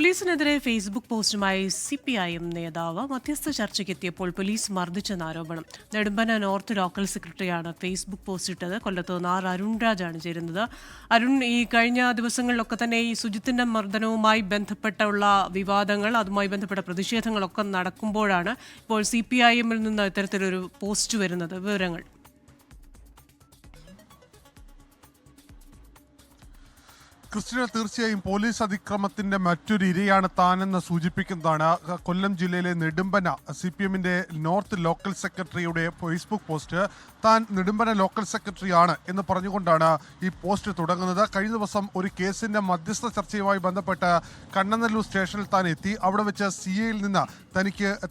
പോലീസിനെതിരെ Facebook പോസ്റ്റുമായി CPIM നേതാവ് മധ്യസ്ഥ ചർച്ചയ്ക്കെത്തിയപ്പോൾ police മർദ്ദിച്ചെന്ന ആരോപണം. നെടുമ്പന നോർത്ത് ലോക്കൽ സെക്രട്ടറിയാണ് ഫേസ്ബുക്ക് പോസ്റ്റ് ഇട്ടത്. കൊല്ലത്ത് നിന്ന് അരുൺ രാജാണ് ചേരുന്നത്. അരുൺ, ഈ കഴിഞ്ഞ ദിവസങ്ങളിലൊക്കെ തന്നെ ഈ ശുചിത്വ മർദ്ദനവുമായി ബന്ധപ്പെട്ടുള്ള വിവാദങ്ങൾ, അതുമായി ബന്ധപ്പെട്ട പ്രതിഷേധങ്ങളൊക്കെ നടക്കുമ്പോഴാണ് ഇപ്പോൾ CPIM നിന്ന് ഇത്തരത്തിലൊരു പോസ്റ്റ് വരുന്നത്. വിവരങ്ങൾ. ക്രിസ്ത്യന, തീർച്ചയായും പോലീസ് അതിക്രമത്തിന്റെ മറ്റൊരു ഇരയാണ് താനെന്ന് സൂചിപ്പിക്കുന്നതാണ് കൊല്ലം ജില്ലയിലെ നെടുമ്പന CPMന്റെ നോർത്ത് ലോക്കൽ സെക്രട്ടറിയുടെ ഫേസ്ബുക്ക് പോസ്റ്റ്. താൻ നെടുമ്പന ലോക്കൽ സെക്രട്ടറിയാണ് എന്ന് പറഞ്ഞുകൊണ്ടാണ് ഈ പോസ്റ്റ് തുടങ്ങുന്നത്. കഴിഞ്ഞ ദിവസം ഒരു കേസിന്റെ മധ്യസ്ഥ ചർച്ചയുമായി ബന്ധപ്പെട്ട് കണ്ണനല്ലൂർ സ്റ്റേഷനിൽ താൻ എത്തി. അവിടെ വെച്ച് CIയിൽ നിന്ന്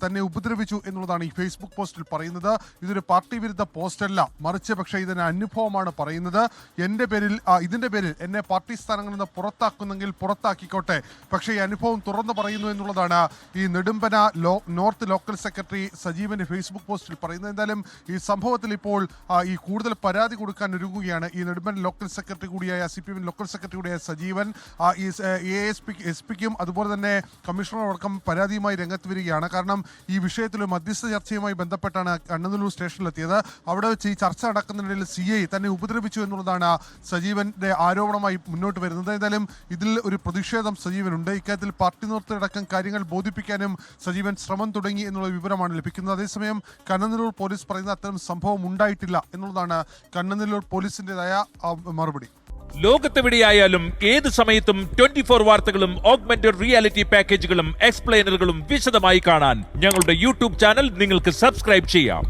തന്നെ ഉപദ്രവിച്ചു എന്നുള്ളതാണ് ഈ ഫേസ്ബുക്ക് പോസ്റ്റിൽ പറയുന്നത്. ഇതൊരു പാർട്ടി വിരുദ്ധ പോസ്റ്റല്ല, മറിച്ച് പക്ഷേ ഇതിന് അനുഭവമാണ് പറയുന്നത്. ഇതിന്റെ പേരിൽ എന്നെ പാർട്ടി സ്ഥാനങ്ങളിൽ നിന്ന് പുറത്താക്കുന്നെങ്കിൽ പുറത്താക്കിക്കോട്ടെ, പക്ഷേ ഈ അനുഭവം തുറന്നു പറയുന്നു എന്നുള്ളതാണ് ഈ നെടുമ്പന നോർത്ത് ലോക്കൽ സെക്രട്ടറി സജീവന്റെ ഫേസ്ബുക്ക് പോസ്റ്റിൽ പറയുന്നത്. എന്തായാലും ഈ സംഭവത്തിൽ ഇപ്പോൾ ഈ കൂടുതൽ പരാതി കൊടുക്കാൻ ഒരുങ്ങുകയാണ് ഈ നെടുമ്പന ലോക്കൽ സെക്രട്ടറി കൂടിയായ CPM ലോക്കൽ സെക്രട്ടറി കൂടിയായ സജീവൻ. ഈ ASPക്കും അതുപോലെ തന്നെ കമ്മീഷണറടക്കം പരാതിയുമായി രംഗത്ത് വരികയാണ്. കാരണം ഈ വിഷയത്തിൽ മധ്യസ്ഥ ചർച്ചയുമായി ബന്ധപ്പെട്ടാണ് കണ്ണനല്ലൂർ സ്റ്റേഷനിലെത്തിയത്. അവിടെ വെച്ച് ഈ ചർച്ച നടക്കുന്നതിനിടയിൽ CI തന്നെ ഉപദ്രവിച്ചു എന്നുള്ളതാണ് സജീവന്റെ ആരോപണമായി മുന്നോട്ട് വരുന്നത്. എന്തായാലും ഇതിൽ ഒരു പ്രതിഷേധം സജീവനുണ്ട്. ഇക്കാര്യത്തിൽ പാർട്ടി നേതൃത്വമടക്കം കാര്യങ്ങൾ ബോധിപ്പിക്കാനും സജീവൻ ശ്രമം തുടങ്ങി എന്നുള്ള വിവരമാണ് ലഭിക്കുന്നത്. അതേസമയം കണ്ണനല്ലൂർ പോലീസ് പറയുന്ന അത്തരം സംഭവം ഉണ്ടായിട്ടില്ല എന്നുള്ളതാണ് കണ്ണനല്ലൂർ പോലീസിന്റേതായ മറുപടി. ലോകത്തെവിടെയായാലും ഏത് സമയത്തും 24 വാർത്തകളും ഓഗ്മെന്റഡ് റിയാലിറ്റി പാക്കേജുകളും എക്സ്പ്ലെയിനറുകളും വിശദമായി കാണാൻ ഞങ്ങളുടെ YouTube ചാനൽ നിങ്ങൾക്ക് സബ്സ്ക്രൈബ് ചെയ്യാം.